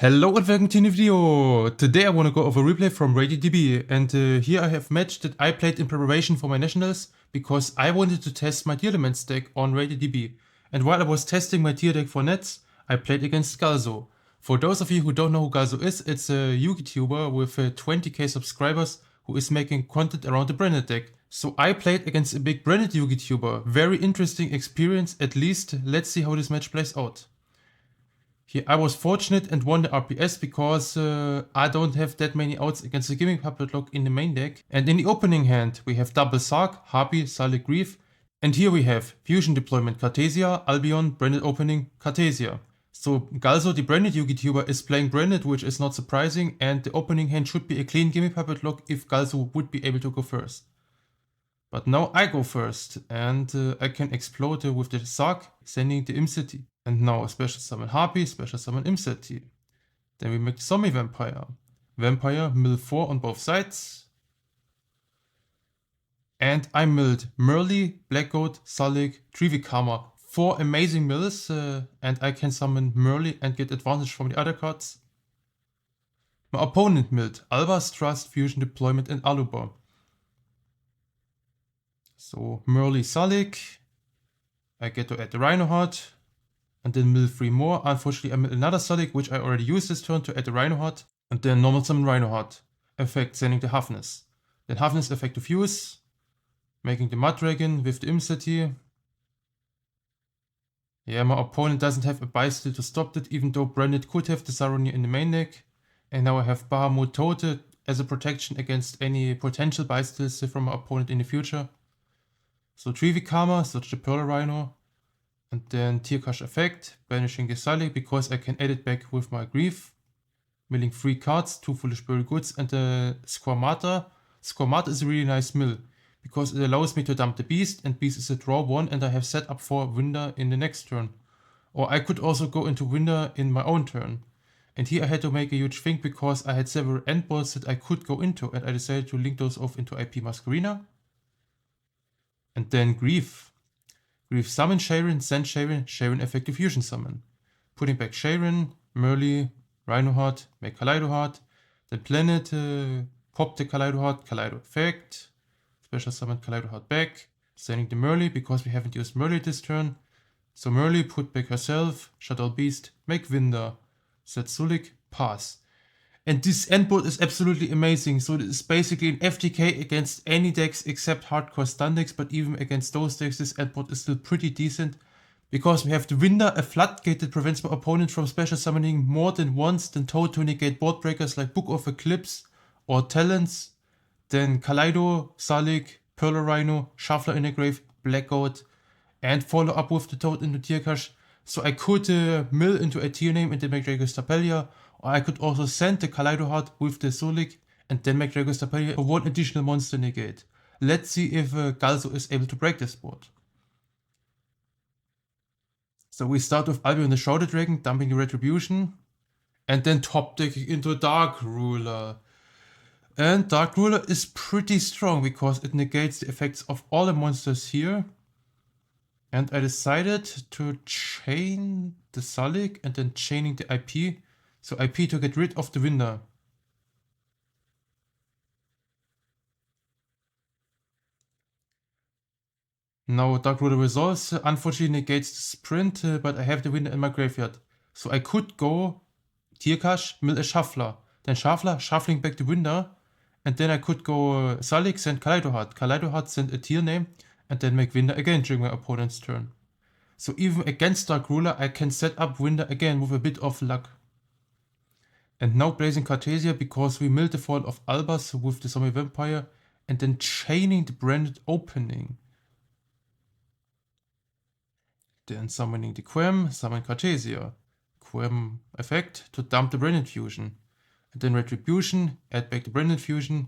Hello and welcome to a new video. Today I want to go over a replay from RadioDB, and here I have match that I played in preparation for my nationals because I wanted to test my Tearlaments deck on RadioDB. And while I was testing my tier deck for nets, I played against Galzo. For those of you who don't know who Galzo is, it's a YouTuber with 20k subscribers who is making content around the Branded deck. So I played against a big Branded Yugituber. Very interesting experience, at least. Let's see how this match plays out. Here I was fortunate and won the RPS because I don't have that many outs against the Gimmick Puppet Lock in the main deck. And in the opening hand we have double Sark, Harpy, Salik, Grief. And here we have Fusion Deployment Cartesia, Albion, Branded Opening, Cartesia. So Galzo, the Branded Yugituber, is playing Branded, which is not surprising, and the opening hand should be a clean Gimmick Puppet Lock if Galzo would be able to go first. But now I go first, and I can explode with the Sark, sending the Imcity. And now a special summon Harpy, special summon Imcity. Then we make the Zombie Vampire. Vampire, mill 4 on both sides. And I milled Merly, Black Goat, Salik, Trivikama. 4 amazing mills, and I can summon Merly and get advantage from the other cards. My opponent milled Alba's Trust, Fusion Deployment, and Alubar. So Merly, Salik. I get to add the Rhino Heart. And then mill 3 more. Unfortunately I mill another Salik, which I already used this turn to add the Rhino Heart. And then normal summon Rhino Heart. Effect sending the Huffness. Then Huffness effect to fuse. Making the Mud Dragon with the Imcity. Yeah, my opponent doesn't have a Bystil to stop it, even though Branded could have the Saronir in the main deck. And now I have Bahamut Tote as a protection against any potential Bystils from my opponent in the future. So Trivikama, such the Pearl Rhino. And then Tearkash effect, banishing the Salik because I can add it back with my Grief. Milling 3 cards, 2 Foolish Burial Goods, and the Squamata. Squamata is a really nice mill because it allows me to dump the Beast, and Beast is a draw 1, and I have set up for Winder in the next turn. Or I could also go into Winder in my own turn. And here I had to make a huge think because I had several endballs that I could go into, and I decided to link those off into IP Masquerina. And then Grief. Grief summon Sharon, send Sharon, Sharon effective fusion summon. Putting back Sharon, Merly, Rhino Heart, make Kaleido Heart. Then Planet, pop the Kaleido Heart, Kaleido effect. Special summon Kaleido Heart back. Sending the Merly because we haven't used Merly this turn. So Merly put back herself, Shaddoll Beast, make Winder. Set Sulik, pass. And this endboard is absolutely amazing. So this is basically an FTK against any decks except hardcore stun decks, but even against those decks this endboard is still pretty decent. Because we have the Winder, a floodgate that prevents my opponent from special summoning more than once, then Toad to negate board breakers like Book of Eclipse or Talents. Then Kaleido, Salik, Pearl Rhino, Shuffler in the Grave, Black Goat, and follow up with the Toad into Tearkash. So I could mill into a tier name and then make Dragos Tapelia. Or I could also send the Kaleido Heart with the Sulik and then make Dragos Tapelia for 1 additional monster negate. Let's see if Galzo is able to break this board. So we start with Albion the Shrouded Dragon, dumping the Retribution, and then top decking into Dark Ruler. And Dark Ruler is pretty strong because it negates the effects of all the monsters here. And I decided to chain the Salik and then chaining the IP. So IP to get rid of the Winder. Now Dark Ruler resolves, unfortunately negates the sprint, but I have the Winder in my graveyard. So I could go Tearkash, mill a Shuffler. Then Shuffler, shuffling back the Winder. And then I could go Salik, send Kaleido Heart. Kaleido Heart, send a tier name. And then make Winder again during my opponent's turn. So even against Dark Ruler I can set up Winder again with a bit of luck. And now Blazing Cartesia because we milled the Fall of Albas with the Zombie Vampire and then chaining the Branded Opening. Then summoning the Quem, summon Cartesia. Quem effect to dump the Branded Fusion. And then Retribution, add back the Branded Fusion.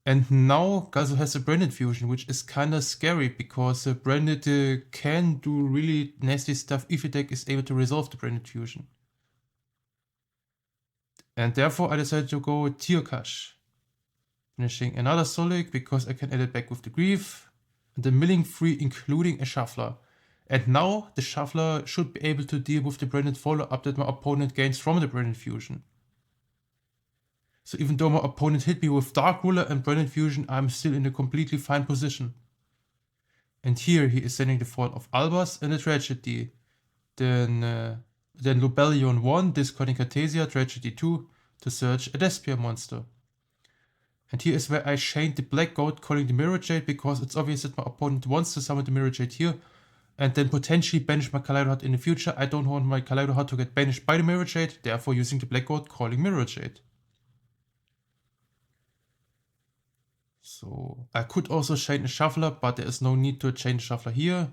And now Galzo has a Branded Fusion, which is kinda scary because Branded can do really nasty stuff if the deck is able to resolve the Branded Fusion. And therefore I decided to go Tearkash. Finishing another Solic because I can add it back with the Grief. And then milling 3 including a Shuffler. And now the shuffler should be able to deal with the Branded follow-up that my opponent gains from the Branded Fusion. So even though my opponent hit me with Dark Ruler and Branded Fusion, I'm still in a completely fine position. And here he is sending the Fall of Albas and a Tragedy. Then Lubellion 1, discarding Cartesia, Tragedy 2 to search a Despia monster. And here is where I chained the Black Goat, calling the Mirror Jade, because it's obvious that my opponent wants to summon the Mirror Jade here and then potentially banish my Kaleido Heart in the future. I don't want my Kaleido Heart to get banished by the Mirror Jade, therefore using the Black Goat, calling Mirror Jade. So I could also chain a Shuffler, but there is no need to chain the Shuffler here.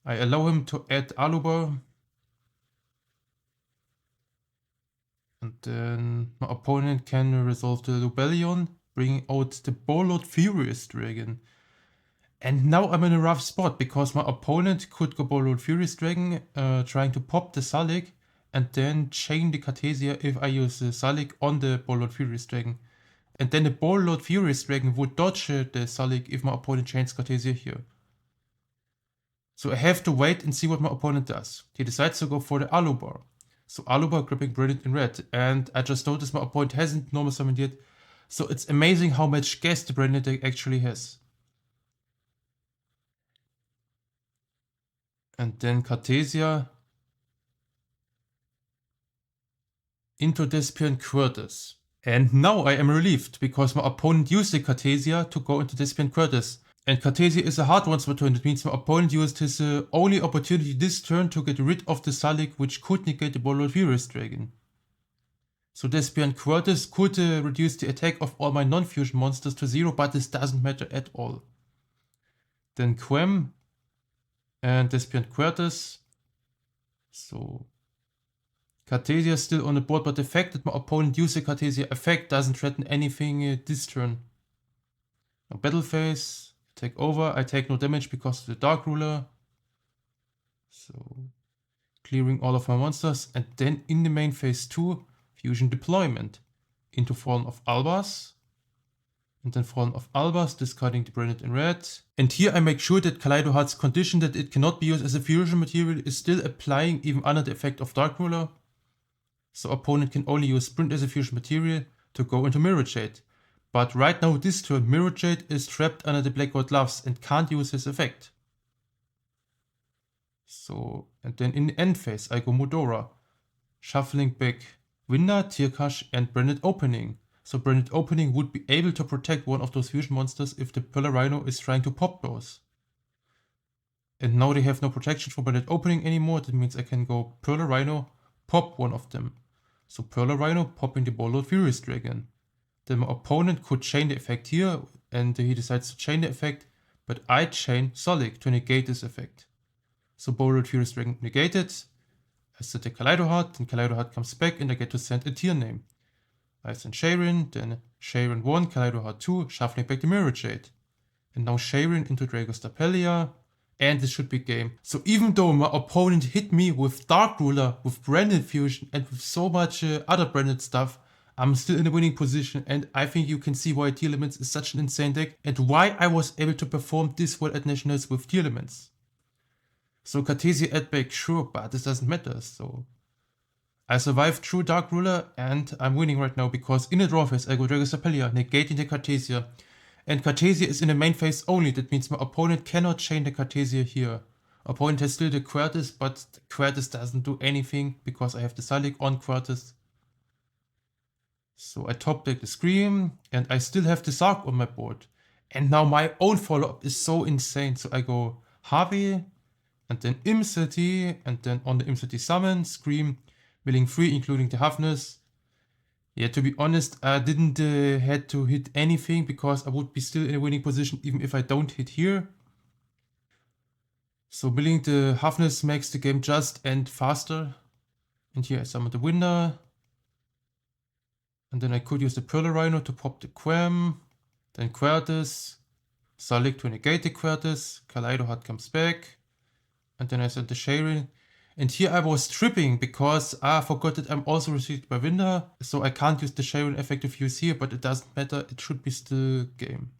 I allow him to add Alubar. And then my opponent can resolve the Lubellion, bringing out the Bolot Furious Dragon. And now I'm in a rough spot, because my opponent could go Bolot Furious Dragon, trying to pop the Salik, and then chain the Cartesia if I use the Salik on the Bolot Furious Dragon. And then the Bolot Furious Dragon would dodge the Salik if my opponent chains Cartesia here. So I have to wait and see what my opponent does. He decides to go for the Alubar. So Alubar gripping Brilliant in red. And I just noticed my opponent hasn't normal summoned yet. So it's amazing how much gas the Brilliant deck actually has. And then Cartesia into Despia and Curtis. And now I am relieved, because my opponent used the Cartesia to go into Despia and Curtis. And Cartesia is a hard once per turn. That means my opponent used his only opportunity this turn to get rid of the Salik, which could negate the Bolot Furious Dragon. So Despia and Curtis could reduce the attack of all my non-fusion monsters to 0, but this doesn't matter at all. Then Quem and Despia and Curtis. So Cartesia is still on the board, but the fact that my opponent used the Cartesia effect doesn't threaten anything this turn. Now battle phase, take over. I take no damage because of the Dark Ruler. So clearing all of my monsters, and then in the main phase 2, fusion deployment into Fallen of Albas. And then Fallen of Albas, discarding the Branded in red. And here I make sure that Kaleido Heart's condition that it cannot be used as a fusion material is still applying even under the effect of Dark Ruler. So opponent can only use Sprint as a fusion material to go into Mirror Jade. But right now this turn Mirror Jade is trapped under the Black God Gloves and can't use his effect. So, and then in the end phase I go Mudora, shuffling back Winda, Tearkash and Branded Opening. So Branded Opening would be able to protect one of those fusion monsters if the Pearl Rhino is trying to pop those. And now they have no protection from Branded Opening anymore. That means I can go Pearl Rhino, pop one of them. So Pearl Rhino popping the Bolot Furious Dragon. Then my opponent could chain the effect here, and he decides to chain the effect, but I chain Salik to negate this effect. So Bolot Furious Dragon negated. I set the Kaleido Heart, then Kaleido Heart comes back and I get to send a tier name. I send Sharon, then Sharon 1, Kaleido Heart 2, shuffling back the Mirror Jade. And now Sharon into Dragostapelia, and this should be game. So even though my opponent hit me with Dark Ruler, with Branded Fusion, and with so much other branded stuff, I'm still in a winning position, and I think you can see why Tearlaments is such an insane deck, and why I was able to perform this well at Nationals with Tearlaments. So Cartesia add back, sure, but this doesn't matter, so I survived through Dark Ruler, and I'm winning right now, because in a draw phase I go Dragostapelia, negating the Cartesia. And Cartesia is in the main phase only, that means my opponent cannot chain the Cartesia here. Opponent has still the Quertus, but the Quertus doesn't do anything, because I have the Salik on Quertus. So I top deck the Scream, and I still have the Sark on my board. And now my own follow-up is so insane, so I go Harvey, and then Imcity, and then on the Imcity summon, Scream, milling 3 including the Hafness. Yeah, to be honest, I didn't had to hit anything, because I would be still in a winning position even if I don't hit here. So milling the Hafness makes the game just end faster. And here I summon the Winda. And then I could use the Pearl Rhino to pop the Quem. Then Quertus. Salik to negate the Quertus. Kaleido Heart comes back. And then I send the Sharon. And here I was tripping, because I forgot that I'm also restricted by Winda, so I can't use the Sharon effective use here, but it doesn't matter, it should be still game.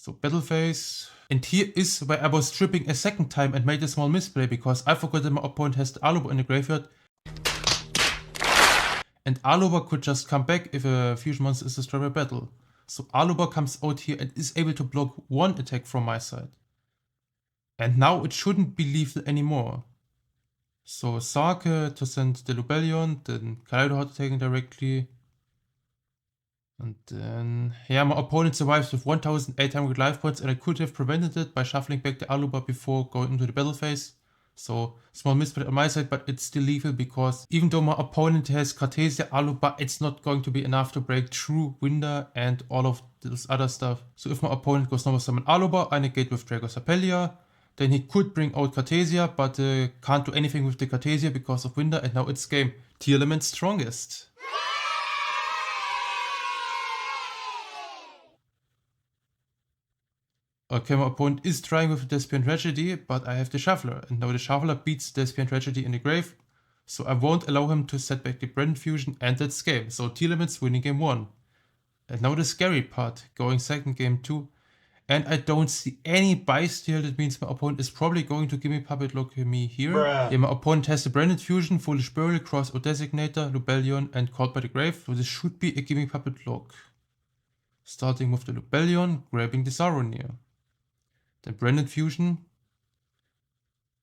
So battle phase. And here is where I was tripping a second time and made a small misplay because I forgot that my opponent has the Aluber in the graveyard. And Aluber could just come back if a fusion monster is destroyed by battle. So Aluber comes out here and is able to block one attack from my side. And now it shouldn't be lethal anymore. So Sarke to send the Lubellion, then Kaleidoheart attacking directly. And then, yeah, my opponent survives with 1800 life points and I could have prevented it by shuffling back the Aluber before going into the battle phase. So, small misplay on my side, but it's still lethal because even though my opponent has Cartesia, Aluber, it's not going to be enough to break through Winder and all of this other stuff. So if my opponent goes normal summon Aluber, I negate with Drago Sapelia. Then he could bring out Cartesia, but can't do anything with the Cartesia because of Winder, and now it's game. Tearlaments strongest. Okay, my opponent is trying with the Despia Tragedy, but I have the Shuffler, and now the Shuffler beats the Despia Tragedy in the grave, so I won't allow him to set back the Branded Fusion, and that's game. So Tearlaments winning game 1. And now the scary part, going second game 2. And I don't see any buys here, that means my opponent is probably going to give me Puppet Lock me here. Bruh. Yeah, my opponent has the Branded Fusion, Foolish Burial, Cross or Designator, Lubellion, and Called by the Grave, so this should be a Gimme Puppet Lock. Starting with the Lubellion, grabbing the Saronir. Then Branded Fusion,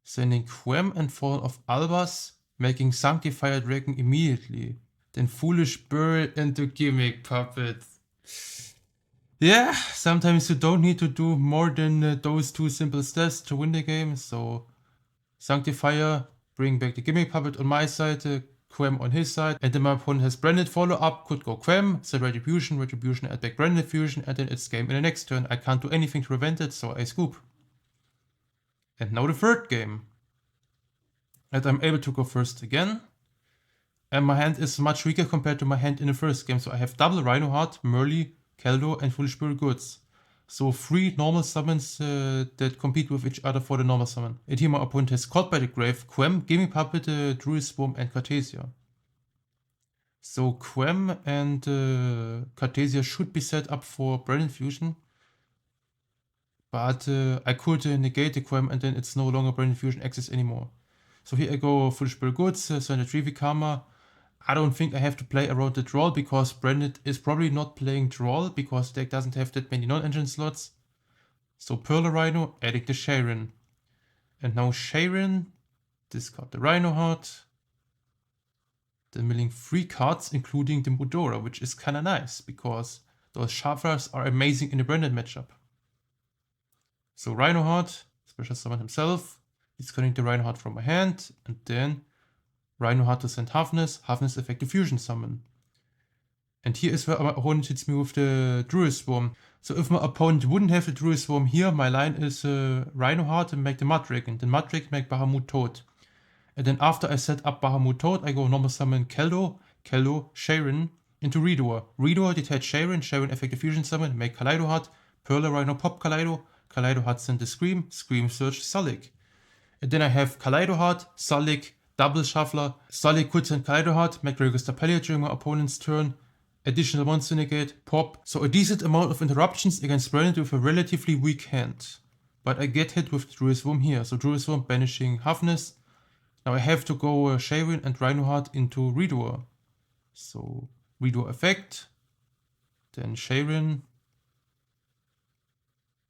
sending Quem and Fallen of Albas, making Sanctifier Dragon immediately. Then Foolish Burial into Gimmick Puppet. Yeah, sometimes you don't need to do more than those two simple steps to win the game. So Sanctifier, bring back the Gimmick Puppet on my side, Quem on his side, and then my opponent has Branded follow-up, could go Quem, set Retribution, add back Branded Fusion, and then it's game in the next turn. I can't do anything to prevent it, so I scoop. And now the third game. And I'm able to go first again. And my hand is much weaker compared to my hand in the first game, so I have double Rhinoheart, Merly, Keldo, and Foolish Burial Goods. So 3 normal summons that compete with each other for the normal summon. And here my opponent has Caught by the Grave, Quem, Gimme Puppet, Druid Swarm, and Cartesia. So Quem and Cartesia should be set up for Branded Fusion. But I could negate the Quem and then it's no longer Branded Fusion access anymore. So here I go Foolish Burial Goods, send a Trevi Karma. I don't think I have to play around the draw because Branded is probably not playing draw because the deck doesn't have that many non-engine slots. So Pearl Rhino, adding the Sharon. And now Sharon, discard the Rhinoheart. Then milling 3 cards including the Mudora, which is kinda nice because those Shufflers are amazing in the Branded matchup. So Rhinoheart, special summon himself, discarding the Rhinoheart from my hand, and then Rhinoheart to send Halfness, Halfness effective fusion summon. And here is where my opponent hits me with the Druid Swarm. So if my opponent wouldn't have the Druid Swarm here, my line is Rhinoheart and make the Mud Dragon. Then Mud Dragon make Bahamut Toad. And then after I set up Bahamut Toad, I go normal summon Keldo, Sharon into Redoer. Redoer detach Sharon, Sharon effective fusion summon, make Kaleidoheart, Pearl Rhino pop Kaleido, Kaleidoheart send the Scream, Scream search Sullik. And then I have Kaleidoheart, Sullik, double Shuffler, Sullik could send Kaleidoheart, make Drago Stapelia during my opponent's turn, additional monster negate, pop. So a decent amount of interruptions against Branded with a relatively weak hand. But I get hit with Druid Swarm here, so Druid Swarm banishing Halfness. Now I have to go Sharon and Rhinoheart into Redoer. So Redoer effect, then Sharon.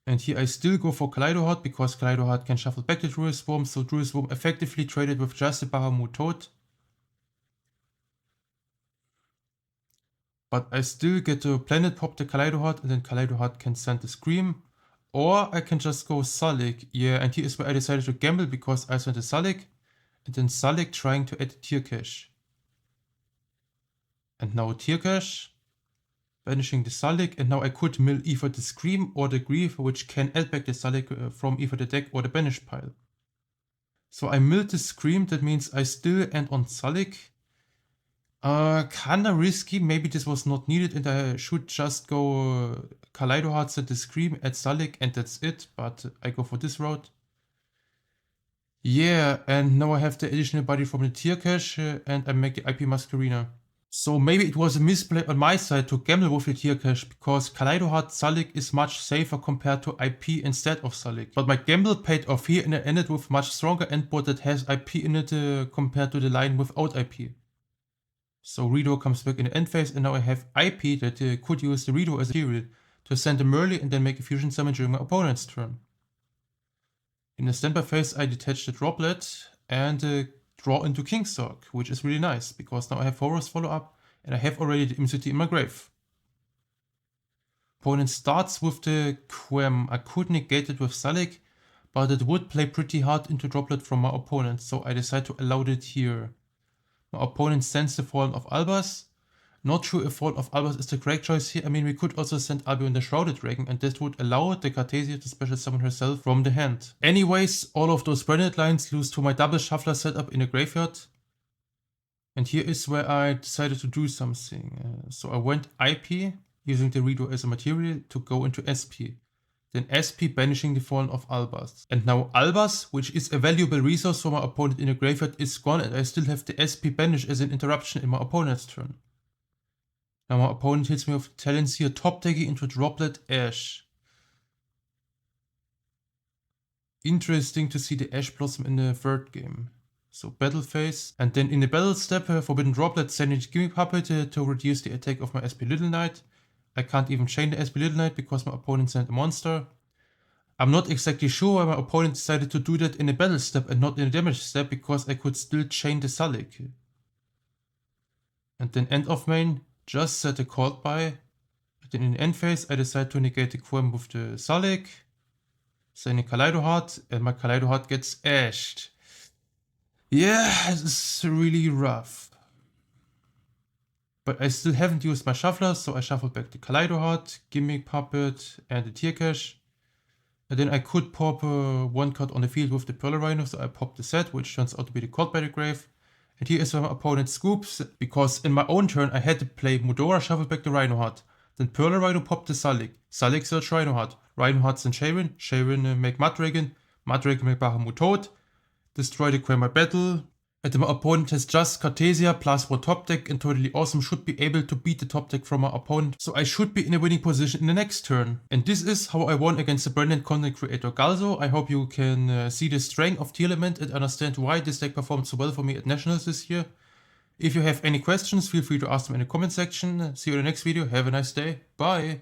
And here I still go for Kaleidoheart because Kaleidoheart can shuffle back the Druid Swarm, so Druid Swarm effectively traded with just the Bahamut Toad. But I still get to Planet Pop the Kaleidoheart and then Kaleidoheart can send the Scream. Or I can just go Sullik. Yeah, and here is where I decided to gamble because I sent a Sullik. And then Sullik trying to add a Tier Cache. And now Tier Cache. Banishing the Sullik, and now I could mill either the Scream or the Grief, which can add back the Sullik from either the deck or the banish pile. So I milled the Scream, that means I still end on Sullik. Kinda risky, maybe this was not needed and I should just go Kaleidoheart, set the Scream, add Sullik and that's it, but I go for this route. Yeah, and now I have the additional body from the Tier Cache and I make the IP Masquerina. So maybe it was a misplay on my side to gamble with the tier cache, because Kaleido Heart Salik is much safer compared to IP instead of Salik. But my gamble paid off here and I ended with much stronger endboard that has IP in it compared to the line without IP. So Redo comes back in the end phase and now I have IP that could use the Redo as a material to send him early and then make a fusion summon during my opponent's turn. In the standby phase I detach the droplet and draw into Kingstalk, which is really nice, because now I have Horus follow up and I have already the MCT in my grave. Opponent starts with the Quem. I could negate it with Salik, but it would play pretty hard into droplet from my opponent, so I decide to allow it here. My opponent sends the Fallen of Albas. Not sure if Fallen of Albas is the correct choice here. I mean, we could also send Albion the Shrouded Dragon, and this would allow the Cartesia to special summon herself from the hand. Anyways, all of those branded lines lose to my double shuffler setup in the graveyard. And here is where I decided to do something. So I went IP, using the Redo as a material, to go into SP. Then SP banishing the Fallen of Albas. And now Albas, which is a valuable resource for my opponent in the graveyard, is gone, and I still have the SP banish as an interruption in my opponent's turn. Now my opponent hits me with Talons here, top decking into Droplet Ash. Interesting to see the Ash Blossom in the third game. So battle phase, and then in the battle step, Forbidden Droplet sending Gimmick Puppet to reduce the attack of my SP Little Knight. I can't even chain the SP Little Knight because my opponent sent a monster. I'm not exactly sure why my opponent decided to do that in the battle step and not in the damage step, because I could still chain the Salik. And then end of main, just set a cold by. Then in the end phase, I decide to negate the Quem with the Salik, sending Kaleido Heart, and my Kaleido Heart gets ashed. Yeah, this is really rough. But I still haven't used my shuffler, so I shuffle back the Kaleido Heart, Gimmick Puppet, and the Tier Cache. And then I could pop one card on the field with the Pearl Rhino, so I pop the set, which turns out to be the Cold by the Grave. And here is where my opponent scoops, because in my own turn I had to play Mudora, shuffle back the Rhino Heart. Then Pearl Rhino popped the Salik. Salik search Rhino Heart. Rhino Heart send Sharon. Sharon make Muddragon. Muddragon make Bahamut Toad. Destroy the Quem by battle. And then my opponent has just Cartesia plus one top deck and totally awesome, should be able to beat the top deck from my opponent. So I should be in a winning position in the next turn. And this is how I won against the Branded content creator Galzo. I hope you can see the strength of Tearlament and understand why this deck performed so well for me at Nationals this year. If you have any questions, feel free to ask them in the comment section. See you in the next video. Have a nice day. Bye.